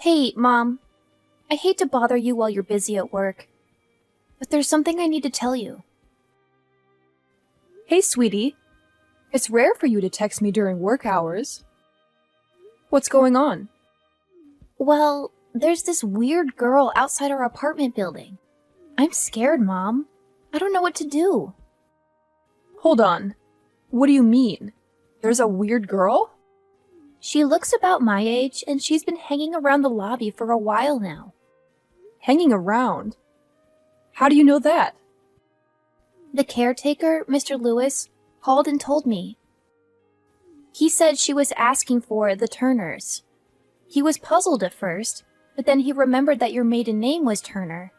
Hey, Mom. I hate to bother you while you're busy at work, but there's something I need to tell you. Hey, sweetie. It's rare for you to text me during work hours. What's going on? Well, there's this weird girl outside our apartment building. I'm scared, Mom. I don't know what to do. Hold on. What do you mean? There's a weird girl? She looks about my age, and she's been hanging around the lobby for a while now. Hanging around? How do you know that? The caretaker, Mr. Lewis, called and told me. He said she was asking for the Turners. He was puzzled at first, but then he remembered that your maiden name was Turner.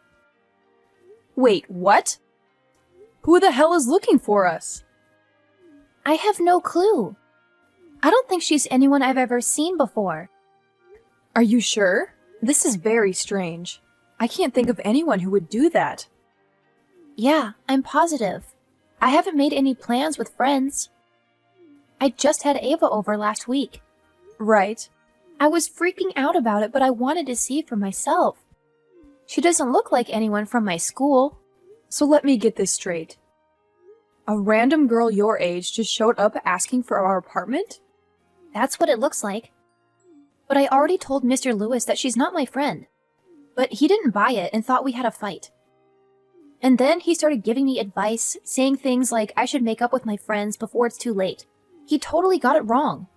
Wait, what? Who the hell is looking for us? I have no clue. I don't think she's anyone I've ever seen before. Are you sure? This is very strange. I can't think of anyone who would do that. Yeah, I'm positive. I haven't made any plans with friends. I just had Ava over last week. Right. I was freaking out about it, but I wanted to see for myself. She doesn't look like anyone from my school. So let me get this straight. A random girl your age just showed up asking for our apartment? That's what it looks like. But I already told Mr. Lewis that she's not my friend. But he didn't buy it and thought we had a fight. And then he started giving me advice, saying things like I should make up with my friends before it's too late. He totally got it wrong.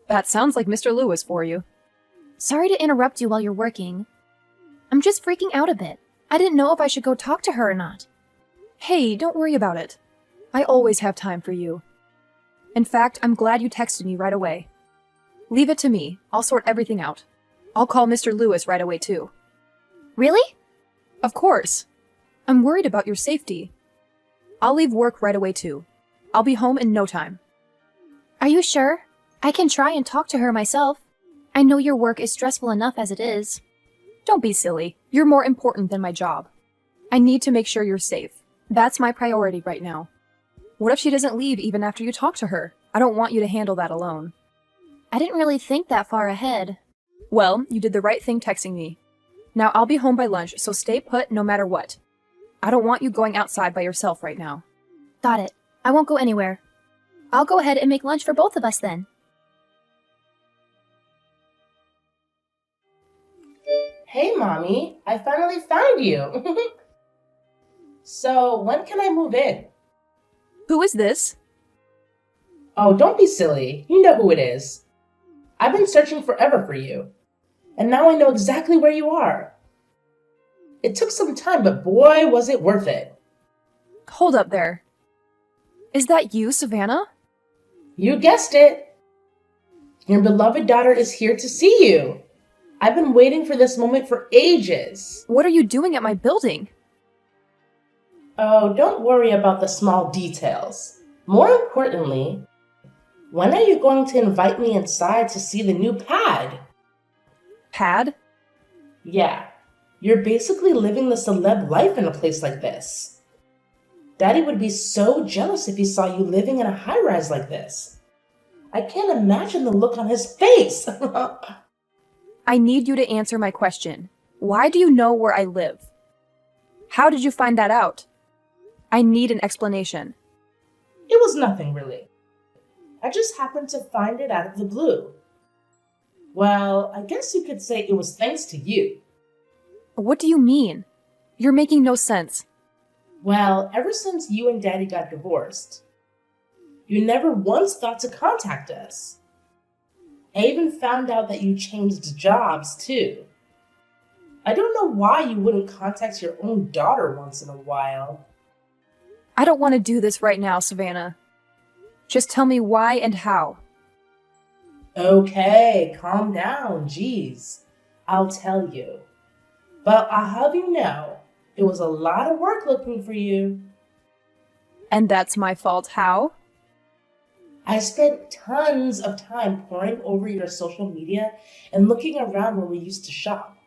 That sounds like Mr. Lewis for you. Sorry to interrupt you while you're working. I'm just freaking out a bit. I didn't know if I should go talk to her or not. Hey, don't worry about it. I always have time for you. In fact, I'm glad you texted me right away. Leave it to me. I'll sort everything out. I'll call Mr. Lewis right away, too. Really? Of course. I'm worried about your safety. I'll leave work right away, too. I'll be home in no time. Are you sure? I can try and talk to her myself. I know your work is stressful enough as it is. Don't be silly. You're more important than my job. I need to make sure you're safe. That's my priority right now. What if she doesn't leave even after you talk to her? I don't want you to handle that alone. I didn't really think that far ahead. Well, you did the right thing texting me. Now I'll be home by lunch, so stay put no matter what. I don't want you going outside by yourself right now. Got it. I won't go anywhere. I'll go ahead and make lunch for both of us then. Hey, Mommy, I finally found you. So, when can I move in? Who is this? Oh, don't be silly. You know who it is. I've been searching forever for you. And now I know exactly where you are. It took some time, but boy, was it worth it. Hold up there. Is that you, Savannah? You guessed it. Your beloved daughter is here to see you. I've been waiting for this moment for ages. What are you doing at my building? Oh, don't worry about the small details. More importantly, when are you going to invite me inside to see the new pad? Pad? Yeah, you're basically living the celeb life in a place like this. Daddy would be so jealous if he saw you living in a high-rise like this. I can't imagine the look on his face. I need you to answer my question. Why do you know where I live? How did you find that out? I need an explanation. It was nothing, really. I just happened to find it out of the blue. Well, I guess you could say it was thanks to you. What do you mean? You're making no sense. Well, ever since you and Daddy got divorced, you never once thought to contact us. I even found out that you changed jobs, too. I don't know why you wouldn't contact your own daughter once in a while. I don't want to do this right now, Savannah. Just tell me why and how. Okay, calm down, geez. I'll tell you. But I'll have you know, it was a lot of work looking for you. And that's my fault. How? I spent tons of time poring over your social media and looking around where we used to shop.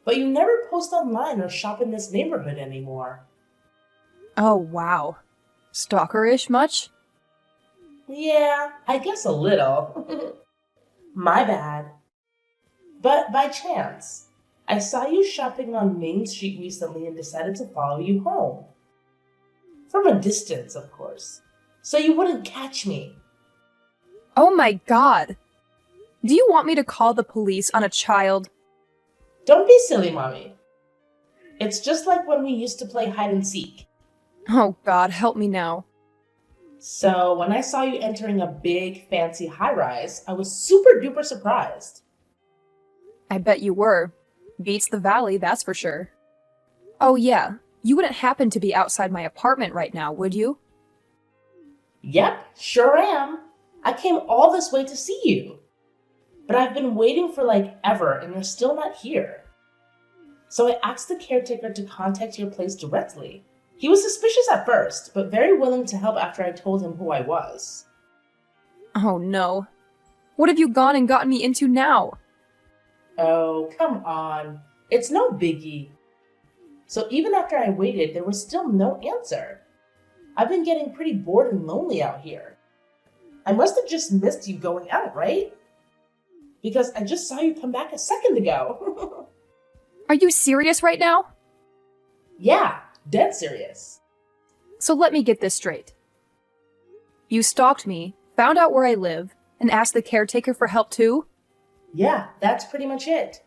But you never post online or shop in this neighborhood anymore. Oh, wow. Stalkerish much? Yeah, I guess a little. My bad. But by chance, I saw you shopping on Main Street recently and decided to follow you home. From a distance, of course, so you wouldn't catch me. Oh my god! Do you want me to call the police on a child? Don't be silly, Mommy. It's just like when we used to play hide and seek. Oh god, help me now. So when I saw you entering a big, fancy high-rise, I was super duper surprised. I bet you were. Beats the valley, that's for sure. Oh yeah, you wouldn't happen to be outside my apartment right now, would you? Yep, sure am. I came all this way to see you. But I've been waiting for like ever and you're still not here. So I asked the caretaker to contact your place directly. He was suspicious at first, but very willing to help after I told him who I was. Oh no. What have you gone and gotten me into now? Oh, come on. It's no biggie. So even after I waited, there was still no answer. I've been getting pretty bored and lonely out here. I must have just missed you going out, right? Because I just saw you come back a second ago. Are you serious right now? Yeah, dead serious. So let me get this straight. You stalked me, found out where I live, and asked the caretaker for help too? Yeah, that's pretty much it.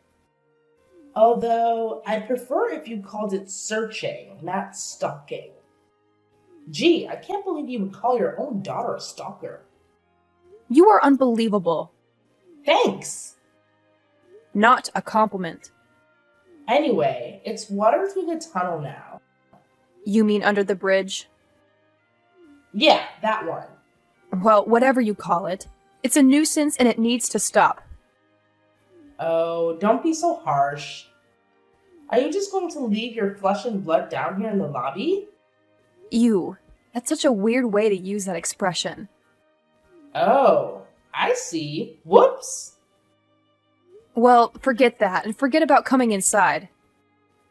Although, I'd prefer if you called it searching, not stalking. Gee, I can't believe you would call your own daughter a stalker. You are unbelievable. Thanks! Not a compliment. Anyway, it's water through the tunnel now. You mean under the bridge? Yeah, that one. Well, whatever you call it. It's a nuisance and it needs to stop. Oh, don't be so harsh. Are you just going to leave your flesh and blood down here in the lobby? Ew. That's such a weird way to use that expression. Oh, I see. Whoops! Well, forget that, and forget about coming inside.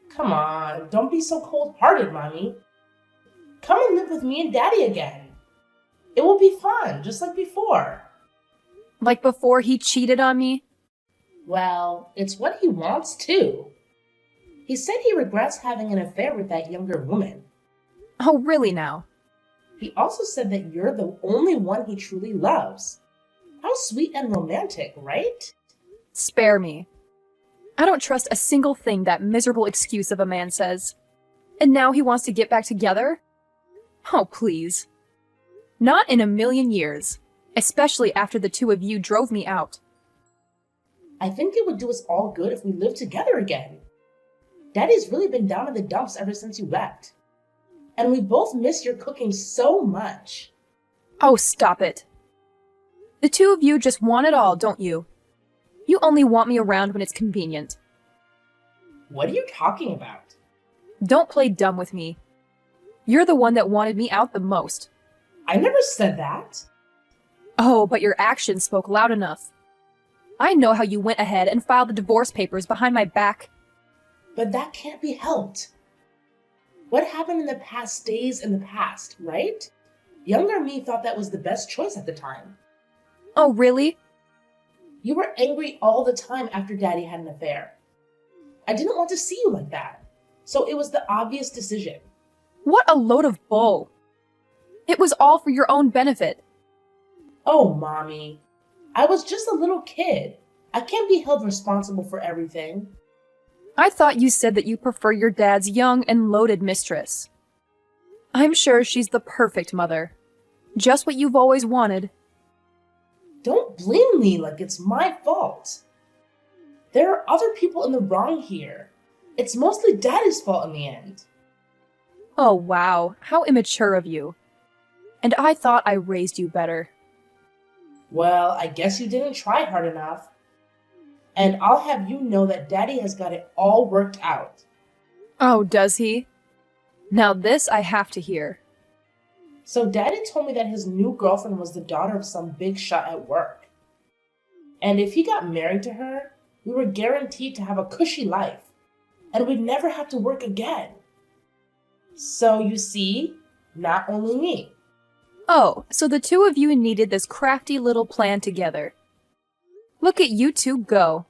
Come on, don't be so cold-hearted, Mommy. Come and live with me and Daddy again. It will be fun, just like before. Like before he cheated on me? Well, it's what he wants, too. He said he regrets having an affair with that younger woman. Oh, really now? He also said that you're the only one he truly loves. How sweet and romantic, right? Spare me. I don't trust a single thing that miserable excuse of a man says. And now he wants to get back together? Oh, please. Not in a million years. Especially after the two of you drove me out. I think it would do us all good if we lived together again. Daddy's really been down in the dumps ever since you left. And we both miss your cooking so much. Oh, stop it. The two of you just want it all, don't you? You only want me around when it's convenient. What are you talking about? Don't play dumb with me. You're the one that wanted me out the most. I never said that. Oh, but your actions spoke loud enough. I know how you went ahead and filed the divorce papers behind my back. But that can't be helped. What happened in the past stays in the past, right? Younger me thought that was the best choice at the time. Oh, really? You were angry all the time after Daddy had an affair. I didn't want to see you like that, so it was the obvious decision. What a load of bull. It was all for your own benefit. Oh, Mommy. I was just a little kid. I can't be held responsible for everything. I thought you said that you prefer your dad's young and loaded mistress. I'm sure she's the perfect mother. Just what you've always wanted. Don't blame me like it's my fault. There are other people in the wrong here. It's mostly Daddy's fault in the end. Oh, wow. How immature of you. And I thought I raised you better. Well, I guess you didn't try hard enough. And I'll have you know that Daddy has got it all worked out. Oh, does he? Now this I have to hear. So Daddy told me that his new girlfriend was the daughter of some big shot at work. And if he got married to her, we were guaranteed to have a cushy life. And we'd never have to work again. So you see, not only me. Oh, so the two of you needed this crafty little plan together. Look at you two go.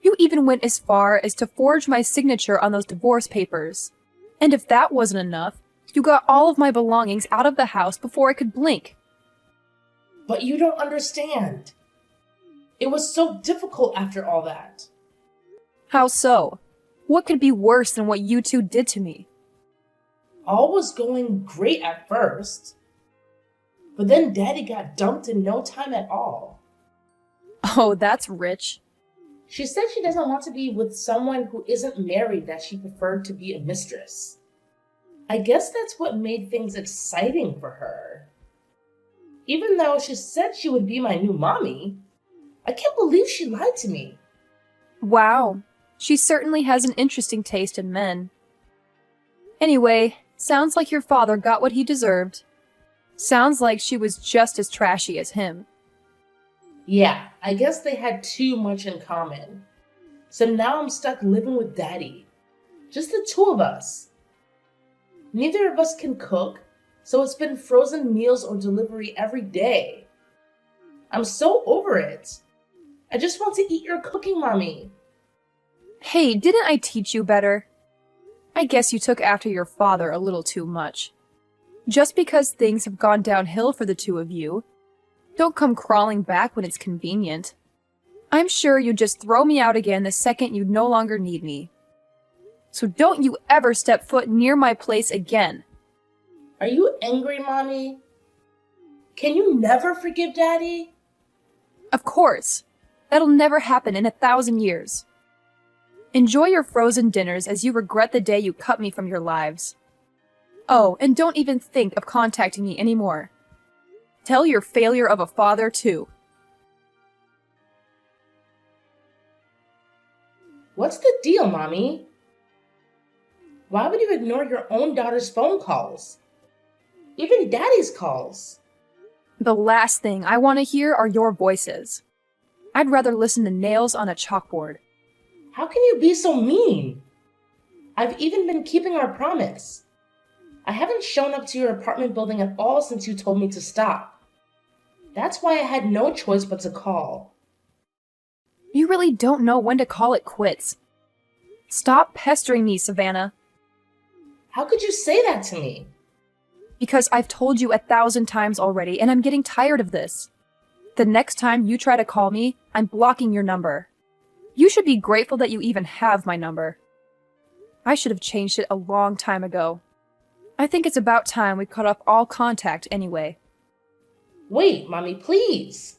You even went as far as to forge my signature on those divorce papers. And if that wasn't enough, you got all of my belongings out of the house before I could blink. But you don't understand. It was so difficult after all that. How so? What could be worse than what you two did to me? All was going great at first. But then Daddy got dumped in no time at all. Oh, that's rich. She said she doesn't want to be with someone who isn't married, that she preferred to be a mistress. I guess that's what made things exciting for her. Even though she said she would be my new mommy, I can't believe she lied to me. Wow, she certainly has an interesting taste in men. Anyway, sounds like your father got what he deserved. Sounds like she was just as trashy as him. Yeah, I guess they had too much in common. So now I'm stuck living with Daddy. Just the two of us. Neither of us can cook, so it's been frozen meals or delivery every day. I'm so over it. I just want to eat your cooking, Mommy. Hey, didn't I teach you better? I guess you took after your father a little too much. Just because things have gone downhill for the two of you, don't come crawling back when it's convenient. I'm sure you'd just throw me out again the second you no longer need me. So don't you ever step foot near my place again. Are you angry, Mommy? Can you never forgive Daddy? Of course. That'll never happen in 1,000 years. Enjoy your frozen dinners as you regret the day you cut me from your lives. Oh, and don't even think of contacting me anymore. Tell your failure of a father, too. What's the deal, Mommy? Why would you ignore your own daughter's phone calls? Even Daddy's calls. The last thing I want to hear are your voices. I'd rather listen to nails on a chalkboard. How can you be so mean? I've even been keeping our promise. I haven't shown up to your apartment building at all since you told me to stop. That's why I had no choice but to call. You really don't know when to call it quits. Stop pestering me, Savannah. How could you say that to me? Because I've told you 1,000 times already, and I'm getting tired of this. The next time you try to call me, I'm blocking your number. You should be grateful that you even have my number. I should have changed it a long time ago. I think it's about time we cut off all contact anyway. Wait, Mommy, please.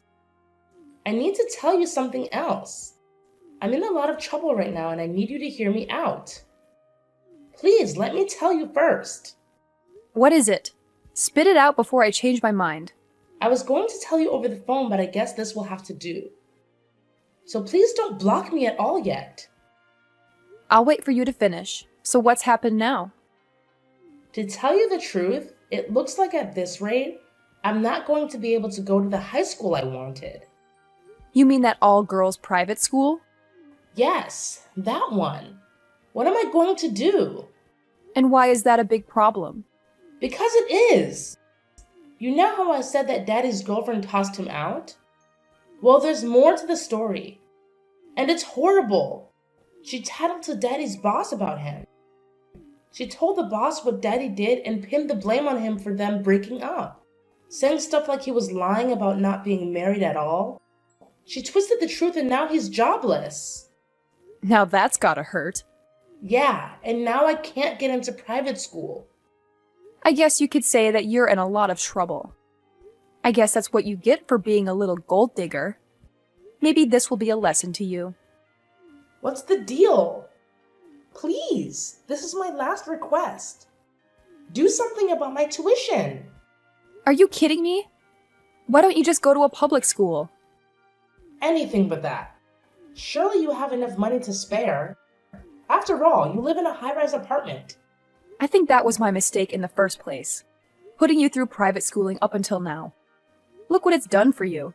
I need to tell you something else. I'm in a lot of trouble right now and I need you to hear me out. Please, let me tell you first. What is it? Spit it out before I change my mind. I was going to tell you over the phone, but I guess this will have to do. So please don't block me at all yet. I'll wait for you to finish. So what's happened now? To tell you the truth, it looks like at this rate, I'm not going to be able to go to the high school I wanted. You mean that all-girls private school? Yes, that one. What am I going to do? And why is that a big problem? Because it is. You know how I said that Daddy's girlfriend tossed him out? Well, there's more to the story. And it's horrible. She tattled to Daddy's boss about him. She told the boss what Daddy did and pinned the blame on him for them breaking up, saying stuff like he was lying about not being married at all. She twisted the truth and now he's jobless. Now that's gotta hurt. Yeah, and now I can't get into private school. I guess you could say that you're in a lot of trouble. I guess that's what you get for being a little gold digger. Maybe this will be a lesson to you. What's the deal? Please, this is my last request. Do something about my tuition. Are you kidding me? Why don't you just go to a public school? Anything but that. Surely you have enough money to spare. After all, you live in a high-rise apartment. I think that was my mistake in the first place. Putting you through private schooling up until now. Look what it's done for you.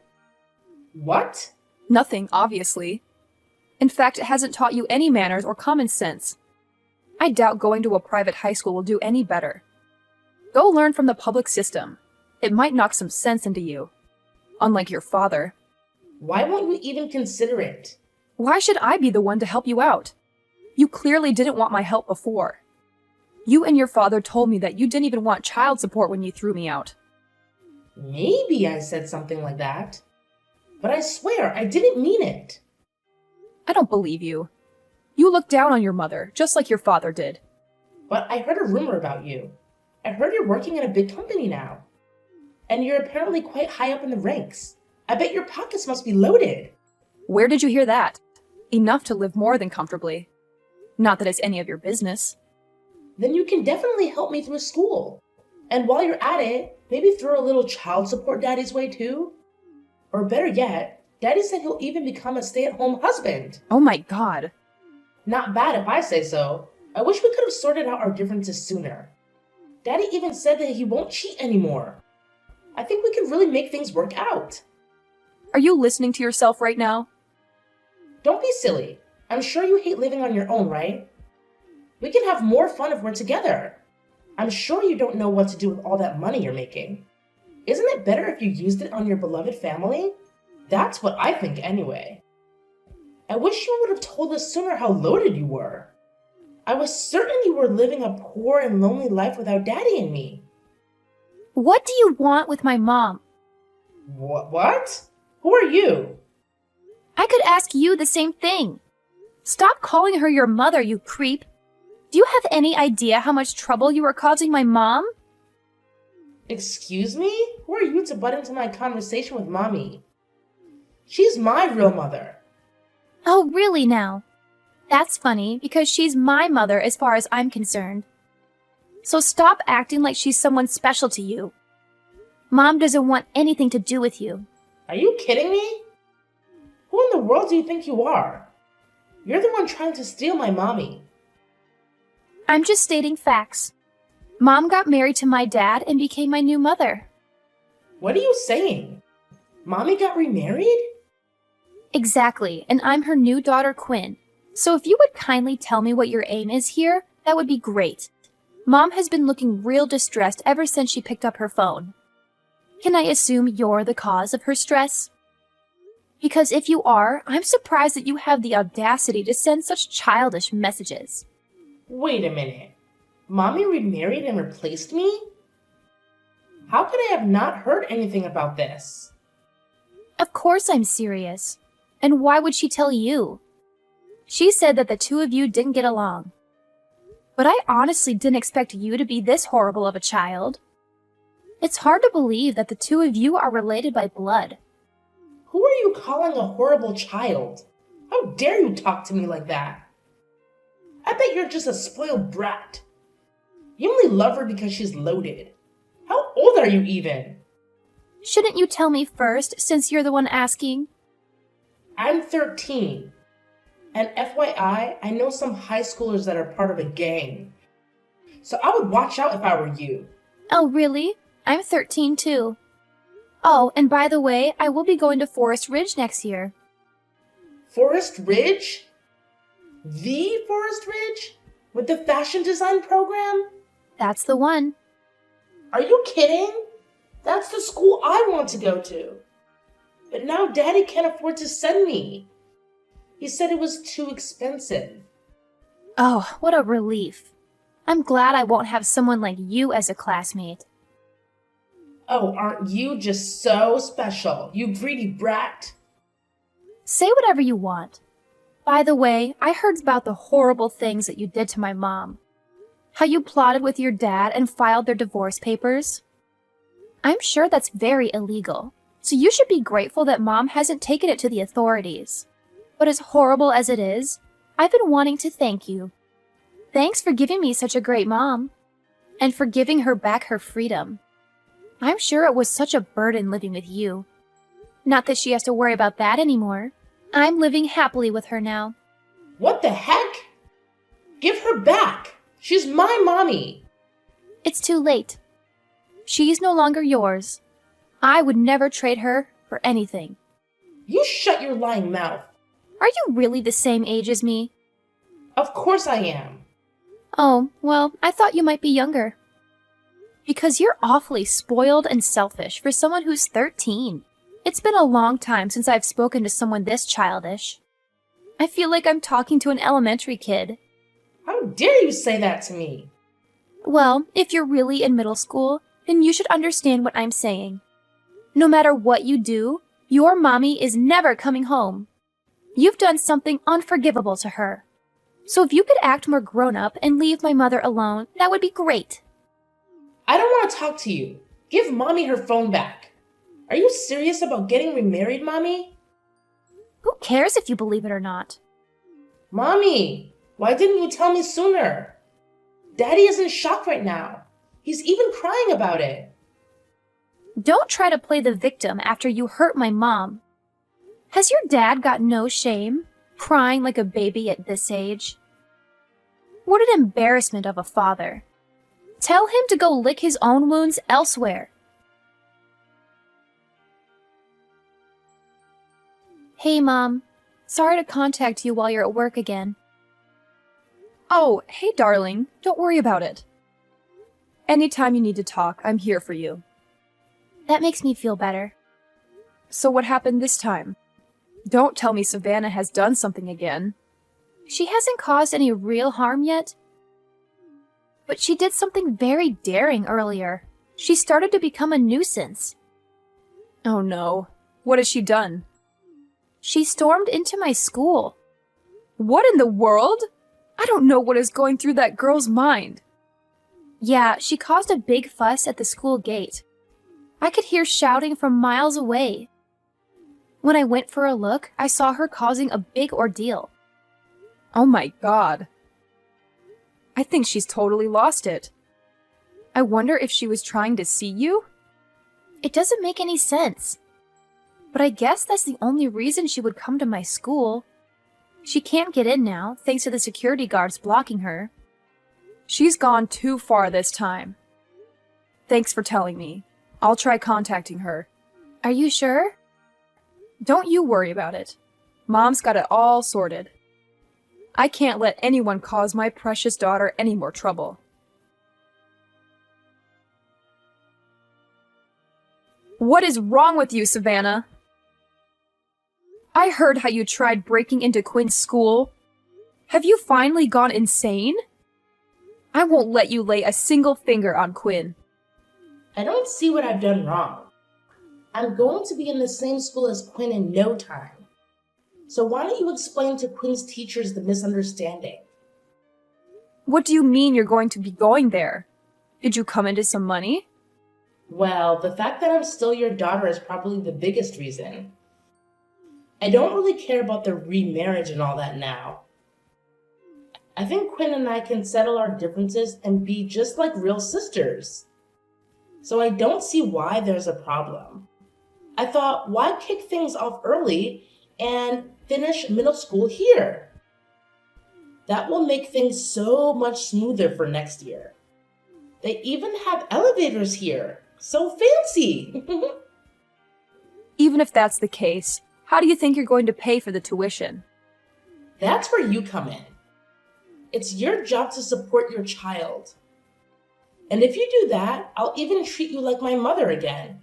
What? Nothing, obviously. In fact, it hasn't taught you any manners or common sense. I doubt going to a private high school will do any better. Go learn from the public system. It might knock some sense into you. Unlike your father. Why won't you even consider it? Why should I be the one to help you out? You clearly didn't want my help before. You and your father told me that you didn't even want child support when you threw me out. Maybe I said something like that. But I swear, I didn't mean it. I don't believe you. You look down on your mother, just like your father did. But I heard a rumor about you. I heard you're working in a big company now. And you're apparently quite high up in the ranks. I bet your pockets must be loaded. Where did you hear that? Enough to live more than comfortably. Not that it's any of your business. Then you can definitely help me through school. And while you're at it, maybe throw a little child support Daddy's way too. Or better yet, Daddy said he'll even become a stay-at-home husband. Oh my God. Not bad if I say so. I wish we could have sorted out our differences sooner. Daddy even said that he won't cheat anymore. I think we can really make things work out. Are you listening to yourself right now? Don't be silly. I'm sure you hate living on your own, right? We can have more fun if we're together. I'm sure you don't know what to do with all that money you're making. Isn't it better if you used it on your beloved family? That's what I think anyway. I wish you would have told us sooner how loaded you were. I was certain you were living a poor and lonely life without Daddy and me. What do you want with my mom? What? Who are you? I could ask you the same thing. Stop calling her your mother, you creep. Do you have any idea how much trouble you are causing my mom? Excuse me? Who are you to butt into my conversation with Mommy? She's my real mother. Oh, really now? That's funny, because she's my mother as far as I'm concerned. So stop acting like she's someone special to you. Mom doesn't want anything to do with you. Are you kidding me? Who in the world do you think you are? You're the one trying to steal my mommy. I'm just stating facts. Mom got married to my dad and became my new mother. What are you saying? Mommy got remarried? Exactly, and I'm her new daughter, Quinn. So if you would kindly tell me what your aim is here, that would be great. Mom has been looking real distressed ever since she picked up her phone. Can I assume you're the cause of her stress? Because if you are, I'm surprised that you have the audacity to send such childish messages. Wait a minute. Mommy remarried and replaced me? How could I have not heard anything about this? Of course I'm serious. And why would she tell you? She said that the two of you didn't get along. But I honestly didn't expect you to be this horrible of a child. It's hard to believe that the two of you are related by blood. Who are you calling a horrible child? How dare you talk to me like that? I bet you're just a spoiled brat. You only love her because she's loaded. How old are you even? Shouldn't you tell me first, since you're the one asking? I'm 13. And FYI, I know some high schoolers that are part of a gang. So I would watch out if I were you. Oh, really? I'm 13 too. Oh, and by the way, I will be going to Forest Ridge next year. Forest Ridge? The Forest Ridge? With the fashion design program? That's the one. Are you kidding? That's the school I want to go to. But now Daddy can't afford to send me. He said it was too expensive. Oh, what a relief. I'm glad I won't have someone like you as a classmate. Oh, aren't you just so special, you greedy brat? Say whatever you want. By the way, I heard about the horrible things that you did to my mom. How you plotted with your dad and filed their divorce papers. I'm sure that's very illegal, so you should be grateful that Mom hasn't taken it to the authorities. But as horrible as it is, I've been wanting to thank you. Thanks for giving me such a great mom, and for giving her back her freedom. I'm sure it was such a burden living with you. Not that she has to worry about that anymore. I'm living happily with her now. What the heck? Give her back! She's my mommy! It's too late. She's no longer yours. I would never trade her for anything. You shut your lying mouth. Are you really the same age as me? Of course I am. Oh, well, I thought you might be younger. Because you're awfully spoiled and selfish for someone who's 13. It's been a long time since I've spoken to someone this childish. I feel like I'm talking to an elementary kid. How dare you say that to me? Well, if you're really in middle school, then you should understand what I'm saying. No matter what you do, your mommy is never coming home. You've done something unforgivable to her. So if you could act more grown up and leave my mother alone, that would be great. I don't want to talk to you. Give Mommy her phone back. Are you serious about getting remarried, Mommy? Who cares if you believe it or not? Mommy, why didn't you tell me sooner? Daddy is in shock right now. He's even crying about it. Don't try to play the victim after you hurt my mom. Has your dad got no shame, crying like a baby at this age? What an embarrassment of a father. Tell him to go lick his own wounds elsewhere. Hey, Mom. Sorry to contact you while you're at work again. Oh, hey, darling. Don't worry about it. Anytime you need to talk, I'm here for you. That makes me feel better. So what happened this time? Don't tell me Savannah has done something again. She hasn't caused any real harm yet. But she did something very daring earlier. She started to become a nuisance. Oh no. What has she done? She stormed into my school. What in the world? I don't know what is going through that girl's mind. Yeah, she caused a big fuss at the school gate. I could hear shouting from miles away. When I went for a look, I saw her causing a big ordeal. Oh my God. I think she's totally lost it. I wonder if she was trying to see you? It doesn't make any sense. But I guess that's the only reason she would come to my school. She can't get in now, thanks to the security guards blocking her. She's gone too far this time. Thanks for telling me. I'll try contacting her. Are you sure? Don't you worry about it. Mom's got it all sorted. I can't let anyone cause my precious daughter any more trouble. What is wrong with you, Savannah? I heard how you tried breaking into Quinn's school. Have you finally gone insane? I won't let you lay a single finger on Quinn. I don't see what I've done wrong. I'm going to be in the same school as Quinn in no time. So why don't you explain to Quinn's teachers the misunderstanding? What do you mean you're going to be going there? Did you come into some money? Well, the fact that I'm still your daughter is probably the biggest reason. I don't really care about the remarriage and all that now. I think Quinn and I can settle our differences and be just like real sisters. So I don't see why there's a problem. I thought, why kick things off early and finish middle school here? That will make things so much smoother for next year. They even have elevators here. So fancy! Even if that's the case, how do you think you're going to pay for the tuition? That's where you come in. It's your job to support your child. And if you do that, I'll even treat you like my mother again.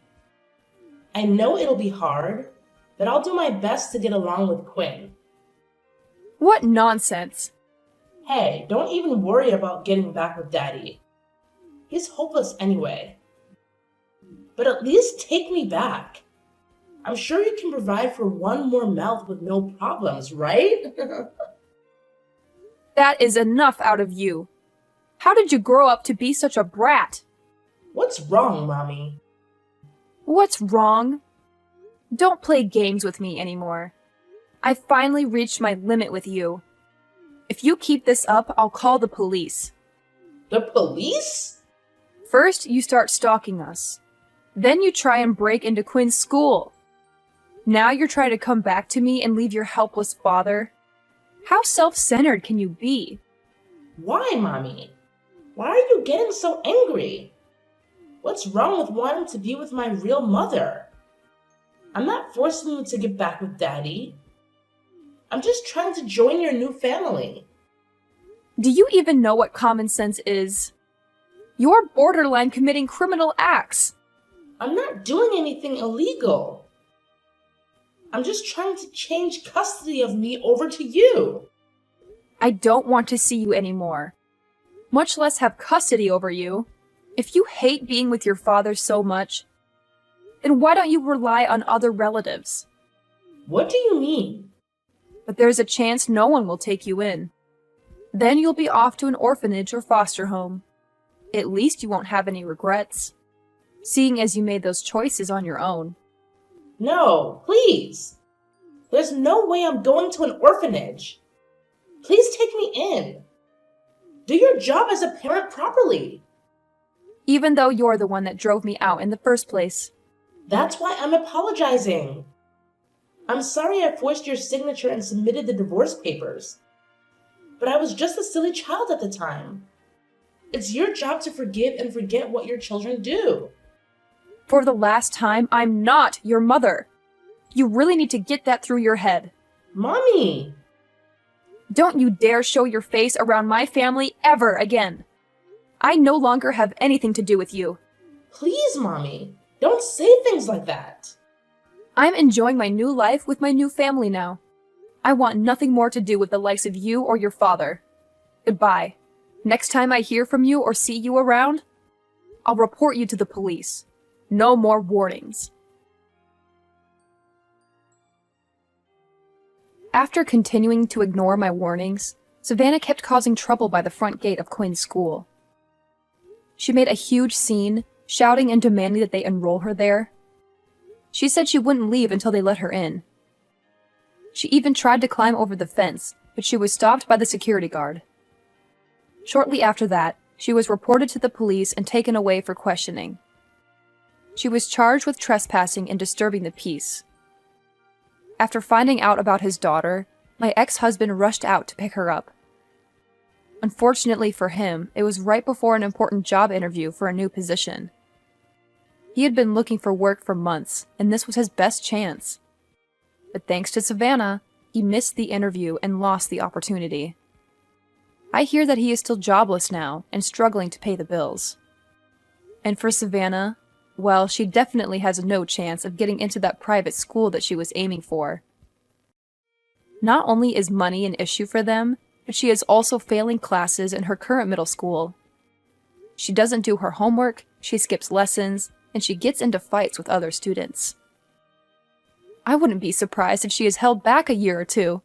I know it'll be hard, but I'll do my best to get along with Quinn. What nonsense! Hey, don't even worry about getting back with Daddy. He's hopeless anyway. But at least take me back. I'm sure you can provide for one more mouth with no problems, right? That is enough out of you. How did you grow up to be such a brat? What's wrong, Mommy? What's wrong? Don't play games with me anymore. I've finally reached my limit with you. If you keep this up, I'll call the police. The police? First, you start stalking us. Then you try and break into Quinn's school. Now you're trying to come back to me and leave your helpless father. How self-centered can you be? Why, Mommy? Why are you getting so angry? What's wrong with wanting to be with my real mother? I'm not forcing you to get back with Daddy. I'm just trying to join your new family. Do you even know what common sense is? You're borderline committing criminal acts. I'm not doing anything illegal. I'm just trying to change custody of me over to you. I don't want to see you anymore, much less have custody over you. If you hate being with your father so much, then why don't you rely on other relatives? What do you mean? But there's a chance no one will take you in. Then you'll be off to an orphanage or foster home. At least you won't have any regrets, seeing as you made those choices on your own. No, please. There's no way I'm going to an orphanage. Please take me in. Do your job as a parent properly. Even though you're the one that drove me out in the first place. That's why I'm apologizing. I'm sorry I forced your signature and submitted the divorce papers. But I was just a silly child at the time. It's your job to forgive and forget what your children do. For the last time, I'm not your mother. You really need to get that through your head. Mommy! Don't you dare show your face around my family ever again. I no longer have anything to do with you. Please, Mommy, don't say things like that. I'm enjoying my new life with my new family now. I want nothing more to do with the likes of you or your father. Goodbye. Next time I hear from you or see you around, I'll report you to the police. No more warnings. After continuing to ignore my warnings, Savannah kept causing trouble by the front gate of Quinn's school. She made a huge scene, shouting and demanding that they enroll her there. She said she wouldn't leave until they let her in. She even tried to climb over the fence, but she was stopped by the security guard. Shortly after that, she was reported to the police and taken away for questioning. She was charged with trespassing and disturbing the peace. After finding out about his daughter, my ex-husband rushed out to pick her up. Unfortunately for him, it was right before an important job interview for a new position. He had been looking for work for months, and this was his best chance. But thanks to Savannah, he missed the interview and lost the opportunity. I hear that he is still jobless now and struggling to pay the bills. And for Savannah, well, she definitely has no chance of getting into that private school that she was aiming for. Not only is money an issue for them, but she is also failing classes in her current middle school. She doesn't do her homework, she skips lessons, and she gets into fights with other students. I wouldn't be surprised if she is held back a year or two,